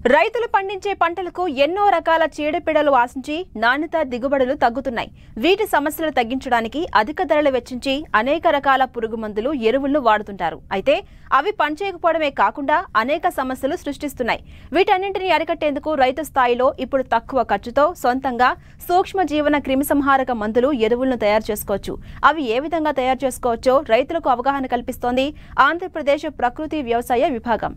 రైతులు పండించే పంటలకు ఎన్నో రకాల చీడపీడలు ఆశించి నాణ్యత దిగుబడులు తగ్గుతున్నాయి. వీటి సమస్యలు తగ్గించడానికి అధిక ధరలు వెచ్చించి అనేక రకాల పురుగు మందులు, ఎరువులను వాడుతుంటారు. అయితే అవి పనిచేయకపోవడమే కాకుండా అనేక సమస్యలు సృష్టిస్తున్నాయి. వీటన్నింటినీ అరికట్టేందుకు రైతు స్థాయిలో ఇప్పుడు తక్కువ ఖర్చుతో సొంతంగా సూక్ష్మ జీవన క్రిమిసంహారక మందులు, ఎరువులను తయారు చేసుకోవచ్చు. అవి ఏ విధంగా తయారు చేసుకోవచ్చో రైతులకు అవగాహన కల్పిస్తోంది ఆంధ్రప్రదేశ్ ప్రకృతి వ్యవసాయ విభాగం.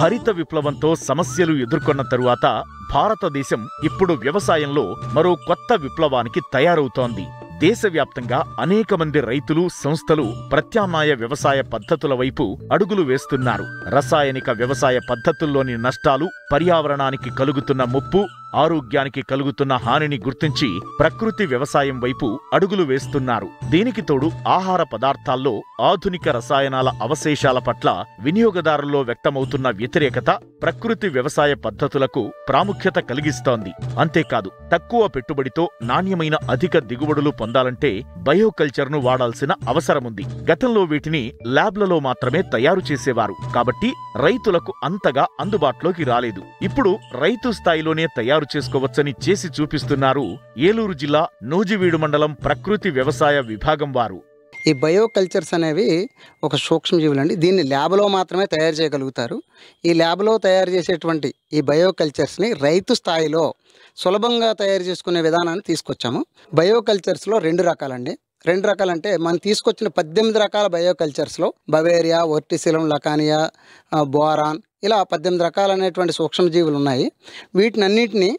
హరిత విప్లవంతో సమస్యలు ఎదుర్కొన్న తరువాత భారతదేశం ఇప్పుడు వ్యవసాయంలో మరో కొత్త విప్లవానికి తయారవుతోంది. దేశవ్యాప్తంగా అనేక మంది రైతులు, సంస్థలు ప్రత్యామ్నాయ వ్యవసాయ పద్ధతుల వైపు అడుగులు వేస్తున్నారు. రసాయనిక వ్యవసాయ పద్ధతుల్లోని నష్టాలు, పర్యావరణానికి కలుగుతున్న ముప్పు, ఆరోగ్యానికి కలుగుతున్న హానిని గుర్తించి ప్రకృతి వ్యవసాయం వైపు అడుగులు వేస్తున్నారు. దీనికి తోడు ఆహార పదార్థాల్లో ఆధునిక రసాయనాల అవశేషాల పట్ల వినియోగదారుల్లో వ్యక్తమవుతున్న వ్యతిరేకత ప్రకృతి వ్యవసాయ పద్ధతులకు ప్రాముఖ్యత కలిగిస్తోంది. అంతేకాదు, తక్కువ పెట్టుబడితో నాణ్యమైన అధిక దిగుబడులు పొందాలంటే బయోకల్చర్ను వాడాల్సిన అవసరముంది. గతంలో వీటిని ల్యాబ్లలో మాత్రమే తయారు చేసేవారు కాబట్టి రైతులకు అంతగా అందుబాటులోకి రాలేదు. ఇప్పుడు రైతు స్థాయిలోనే తయారు చేసుకోవచ్చని చేసి చూపిస్తున్నారు ఏలూరు జిల్లా నూజివీడు మండలం ప్రకృతి వ్యవసాయ విభాగం వారు. ఈ బయోకల్చర్స్ అనేవి ఒక సూక్ష్మజీవులు అండి. దీన్ని ల్యాబ్లో మాత్రమే తయారు చేయగలుగుతారు. ఈ ల్యాబ్లో తయారు చేసేటువంటి ఈ బయోకల్చర్స్ని రైతు స్థాయిలో సులభంగా తయారు చేసుకునే విధానాన్ని తీసుకొచ్చాము. బయోకల్చర్స్లో రెండు రకాలండి. రెండు రకాలంటే మనం తీసుకొచ్చిన 18 రకాల బయోకల్చర్స్లో బవేరియా, వర్టిసిలం, లకానియా, బోరాన్ ఇలా 18 రకాలనేటువంటి సూక్ష్మజీవులు ఉన్నాయి. వీటినన్నిటినీ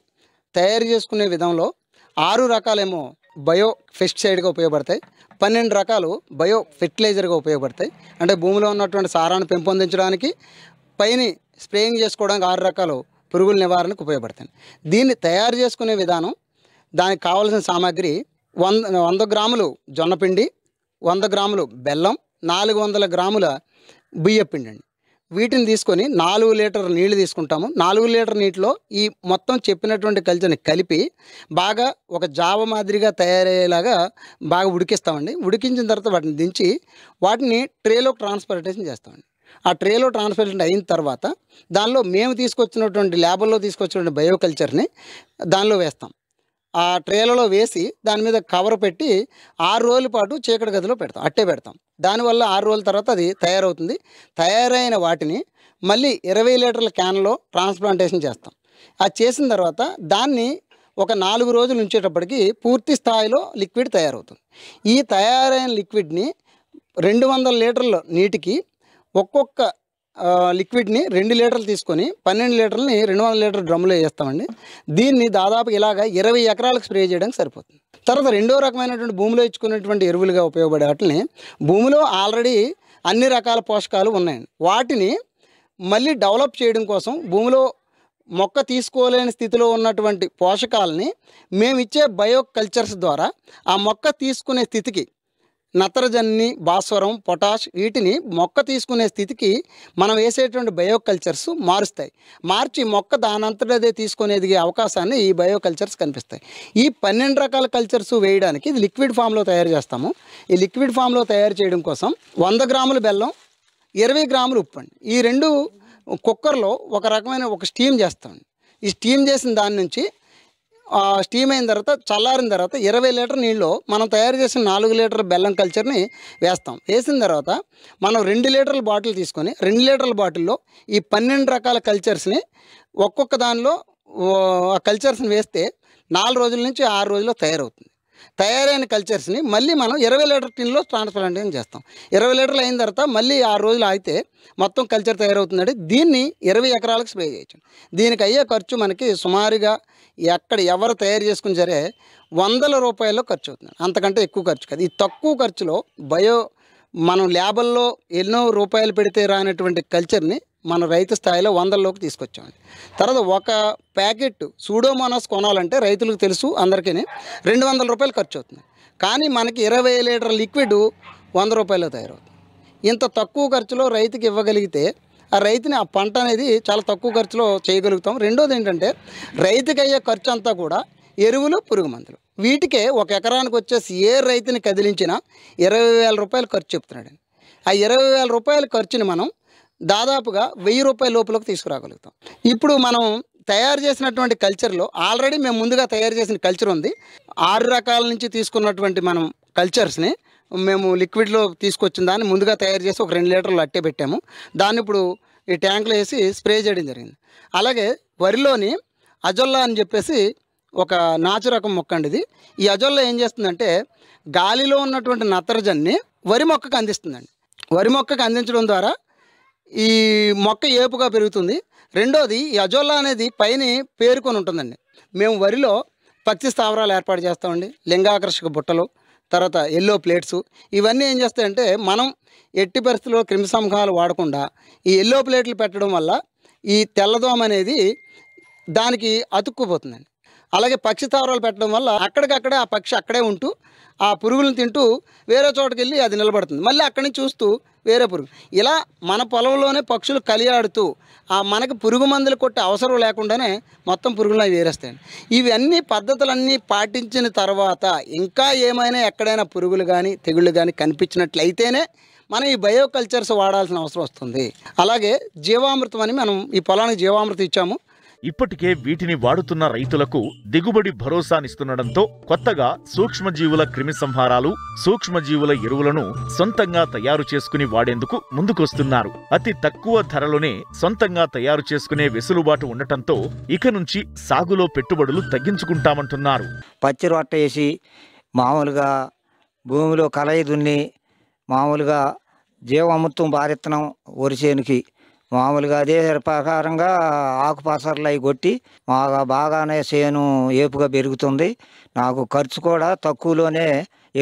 తయారు చేసుకునే విధంలో 6 రకాలేమో బయో పెస్టిసైడ్గా ఉపయోగపడతాయి, 12 రకాలు బయో ఫెర్టిలైజర్గా ఉపయోగపడతాయి. అంటే భూమిలో ఉన్నటువంటి సారాన్ని పెంపొందించడానికి, పైన స్ప్రేయింగ్ చేసుకోవడానికి 6 రకాలు పురుగుల నివారణకు ఉపయోగపడతాయి. దీన్ని తయారు చేసుకునే విధానం, దానికి కావాల్సిన సామాగ్రి 100 గ్రాములు జొన్నపిండి, 100 గ్రాములు బెల్లం, 400 గ్రాముల బియ్యపిండి అండి. వీటిని తీసుకొని 4 లీటర్ నీళ్లు తీసుకుంటాము. 4 లీటర్ నీటిలో ఈ మొత్తం చెప్పినటువంటి కల్చర్ని కలిపి బాగా ఒక జావ మాదిరిగా తయారయ్యేలాగా బాగా ఉడికిస్తామండి. ఉడికించిన తర్వాత వాటిని దించి వాటిని ట్రేలో ట్రాన్స్పర్టేషన్ చేస్తామండి. ఆ ట్రేలో ట్రాన్స్పర్టేషన్ అయిన తర్వాత దానిలో మేము తీసుకొచ్చినటువంటి ల్యాబుల్లో తీసుకొచ్చినటువంటి బయోకల్చర్ని దానిలో వేస్తాం. ఆ ట్రేలలో వేసి దాని మీద కవర్ పెట్టి 6 రోజుల పాటు చీకటి గదిలో పెడతాం, అట్టే పెడతాం. దానివల్ల 6 రోజుల తర్వాత అది తయారవుతుంది. తయారైన వాటిని మళ్ళీ 20 లీటర్ల క్యాన్లో ట్రాన్స్ప్లాంటేషన్ చేస్తాం. అది చేసిన తర్వాత దాన్ని ఒక 4 రోజులు ఉంచేటప్పటికి పూర్తి స్థాయిలో లిక్విడ్ తయారవుతుంది. ఈ తయారైన లిక్విడ్ని 200 లీటర్ల నీటికి ఒక్కొక్క లిక్విడ్ని 2 లీటర్లు తీసుకొని 12 లీటర్లని 200 లీటర్ డ్రమ్లో వేస్తామండి. దీన్ని దాదాపు ఇలాగ 20 ఎకరాలకు స్ప్రే చేయడానికి సరిపోతుంది. తర్వాత రెండో రకమైనటువంటి భూమిలో ఇచ్చుకునేటువంటి ఎరువులుగా ఉపయోగపడే వాటిని, భూమిలో ఆల్రెడీ అన్ని రకాల పోషకాలు ఉన్నాయండి, వాటిని మళ్ళీ డెవలప్ చేయడం కోసం భూమిలో మొక్క తీసుకోలేని స్థితిలో ఉన్నటువంటి పోషకాలని మేము ఇచ్చే బయోకల్చర్స్ ద్వారా ఆ మొక్క తీసుకునే స్థితికి, నత్రజని, భాస్వరం, పొటాష్ వీటిని మొక్క తీసుకునే స్థితికి మనం వేసేటువంటి బయోకల్చర్స్ మారుస్తాయి. మార్చి మొక్క దానంతట అదే తీసుకొని ఎదిగే అవకాశాన్ని ఈ బయోకల్చర్స్ కనిపిస్తాయి. ఈ 12 రకాల కల్చర్స్ వేయడానికి ఇది లిక్విడ్ ఫామ్లో తయారు చేస్తాము. ఈ లిక్విడ్ ఫామ్లో తయారు చేయడం కోసం 100 గ్రాముల బెల్లం, 20 గ్రాములు ఉప్పు అండి. ఈ రెండు కుక్కర్లో ఒక రకమైన స్టీమ్ చేస్తామండి. ఈ స్టీమ్ చేసిన దాని నుంచి స్టీమ్ అయిన తర్వాత, చల్లారిన తర్వాత 20 లీటర్ నీళ్ళలో మనం తయారు చేసిన 4 లీటర్ బెల్లం కల్చర్ని వేస్తాం. వేసిన తర్వాత మనం 2 లీటర్ల బాటిల్ తీసుకొని 2 లీటర్ల బాటిల్లో ఈ 12 రకాల కల్చర్స్ని ఒక్కొక్క దానిలో ఆ కల్చర్స్ని వేస్తే 4 రోజుల నుంచి 6 రోజుల్లో తయారవుతుంది. తయారైన కల్చర్స్ని మళ్ళీ మనం 20 లీటర్ టిన్లో ట్రాన్స్ప్లాంటేషన్ చేస్తాం. 20 లీటర్లు అయిన తర్వాత మళ్ళీ 6 రోజులు ఆగితే మొత్తం కల్చర్ తయారవుతుందండి. దీన్ని 20 ఎకరాలకు స్ప్రే చేయొచ్చు. దీనికి అయ్యే ఖర్చు మనకి సుమారుగా ఎవరు తయారు చేసుకుని సరే 100 రూపాయల్లో ఖర్చు అవుతుంది. అంతకంటే ఎక్కువ ఖర్చు కాదు. ఈ తక్కువ ఖర్చులో మనం ల్యాబుల్లో ఎన్నో రూపాయలు పెడితే రానటువంటి కల్చర్ని మన రైతు స్థాయిలో 100లోకి తీసుకొచ్చామండి. తర్వాత ఒక ప్యాకెట్ సూడోమోనాస్ కొనాలంటే రైతులకు తెలుసు అందరికీ 200 రూపాయలు ఖర్చు అవుతుంది. కానీ మనకి 20 లీటర్ లిక్విడ్ 100 రూపాయల్లో తయారవుతుంది. ఇంత తక్కువ ఖర్చులో రైతుకి ఇవ్వగలిగితే ఆ రైతుని ఆ పంట అనేది చాలా తక్కువ ఖర్చులో చేయగలుగుతాం. రెండోది ఏంటంటే రైతుకి అయ్యే ఖర్చు అంతా కూడా ఎరువులు, పురుగు మందులు. వీటికే ఒక ఎకరానికి వచ్చేసి ఏ రైతుని కదిలించినా 20,000 రూపాయలు ఖర్చు చెప్తున్నాడు. ఆ 20,000 రూపాయల ఖర్చుని మనం దాదాపుగా 1000 రూపాయల లోపలకు తీసుకురాగలుగుతాం. ఇప్పుడు మనం తయారు చేసినటువంటి కల్చర్లో ఆల్రెడీ మేము ముందుగా తయారు చేసిన కల్చర్ ఉంది. 6 రకాల నుంచి తీసుకున్నటువంటి మనం కల్చర్స్ని మేము లిక్విడ్లో తీసుకొచ్చిన దాన్ని ముందుగా తయారు చేసి ఒక 2 లీటర్లు అట్టే పెట్టాము. దాన్ని ఇప్పుడు ఈ ట్యాంకులో వేసి స్ప్రే చేయడం జరిగింది. అలాగే వరిలోని అజొల్లా అని చెప్పేసి ఒక నాచు రకం మొక్క అండి ఇది. ఈ అజొల్లా ఏం చేస్తుందంటే గాలిలో ఉన్నటువంటి నత్రజన్ని వరి మొక్కకు అందిస్తుందండి. వరి మొక్కకు అందించడం ద్వారా ఈ మొక్క ఏపుగా పెరుగుతుంది. రెండోది ఈ అజొల్లా అనేది పైన పేరుకొని ఉంటుందండి. మేము వరిలో పక్షి స్థావరాలు ఏర్పాటు చేస్తామండి. లింగాకర్షక బుట్టలు, తర్వాత ఎల్లో ప్లేట్స్, ఇవన్నీ ఏం చేస్తాయంటే మనం ఎట్టి పరిస్థితుల్లో క్రిమిసంహారాలు వాడకుండా ఈ ఎల్లో ప్లేట్లు పెట్టడం వల్ల ఈ తెల్లదోమ అనేది దానికి అతుక్కుపోతుందండి. అలాగే పక్షి స్థావరాలు పెట్టడం వల్ల అక్కడికక్కడే ఆ పక్షి అక్కడే ఉంటూ ఆ పురుగులను తింటూ వేరే చోటుకి వెళ్ళి అది నిలబడుతుంది. మళ్ళీ అక్కడి నుంచి చూస్తూ వేరే పురుగు, ఇలా మన పొలంలోనే పక్షులు కలియాడుతూ మనకు పురుగు మందులు కొట్టే అవసరం లేకుండానే మొత్తం పురుగులను అవి వేరేస్తాయండి. ఇవన్నీ పద్ధతులన్నీ పాటించిన తర్వాత ఇంకా ఏమైనా ఎక్కడైనా పురుగులు కానీ తెగుళ్ళు కానీ కనిపించినట్లయితేనే మనం ఈ బయోకల్చర్స్ వాడాల్సిన అవసరం వస్తుంది. అలాగే జీవామృతం అని మనం ఈ పొలానికి జీవామృతం ఇచ్చాము. ఇప్పటికే వీటిని వాడుతున్న రైతులకు దిగుబడి భరోసానిస్తుండటంతో కొత్తగా సూక్ష్మజీవుల క్రిమి సంహారాలు, సూక్ష్మజీవుల ఎరువులను సొంతంగా తయారు చేసుకుని వాడేందుకు ముందుకొస్తున్నారు. అతి తక్కువ ధరలోనే సొంతంగా తయారు చేసుకునే వెసులుబాటు ఉండటంతో ఇక నుంచి సాగులో పెట్టుబడులు తగ్గించుకుంటామంటున్నారు. పచ్చి రొట్ట వేసి మామూలుగా భూమిలో కలయి దున్ని మామూలుగా జీవామృతం భారిత్తనం వరిసేనుకి మామూలుగా అదే ప్రకారంగా ఆకుపసర్లు అవి కొట్టి బాగానే చేను ఏపుగా పెరుగుతుంది. నాకు ఖర్చు కూడా తక్కువలోనే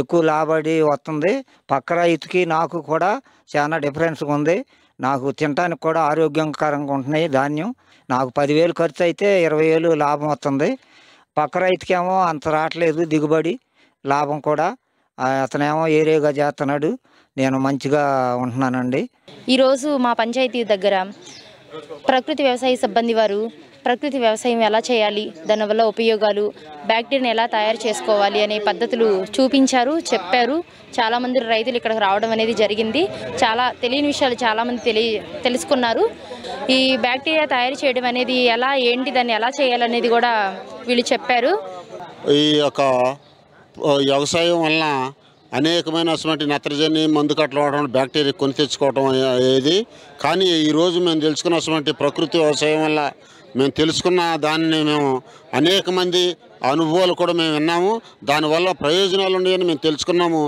ఎక్కువ లాభడి వస్తుంది. పక్క రైతుకి నాకు కూడా చాలా డిఫరెన్స్ ఉంది. నాకు తినడానికి కూడా ఆరోగ్యకరంగా ఉంటున్నాయి ధాన్యం. నాకు 10,000 ఖర్చు అయితే 20,000 లాభం వస్తుంది. పక్క రైతుకేమో అంత రావట్లేదు దిగుబడి, లాభం కూడా. అతనేమో ఏరేగా చేస్తున్నాడు, నేను మంచిగా ఉంటున్నానండి. ఈరోజు మా పంచాయతీ దగ్గర ప్రకృతి వ్యవసాయ సిబ్బంది వారు ప్రకృతి వ్యవసాయం ఎలా చేయాలి, దానివల్ల ఉపయోగాలు, బ్యాక్టీరియాని ఎలా తయారు చేసుకోవాలి అనే పద్ధతులు చూపించారు, చెప్పారు. చాలామంది రైతులు ఇక్కడికి రావడం అనేది జరిగింది. చాలా తెలియని విషయాలు చాలామంది తెలుసుకున్నారు. ఈ బ్యాక్టీరియా తయారు చేయడం అనేది ఎలా, ఏంటి, దాన్ని ఎలా చేయాలనేది కూడా వీళ్ళు చెప్పారు. ఈ యొక్క వ్యవసాయం వలన అనేకమైనటువంటి నత్రజని మందు కట్టలు వాడడం, బ్యాక్టీరియా కొని తెచ్చుకోవడం ఏది. కానీ ఈరోజు మేము తెలుసుకున్నటువంటి ప్రకృతి వ్యవసాయం వల్ల మేము తెలుసుకున్న దాన్ని మేము అనేక మంది అనుభవాలు కూడా మేము విన్నాము. దానివల్ల ప్రయోజనాలు ఉన్నాయని మేము తెలుసుకున్నాము.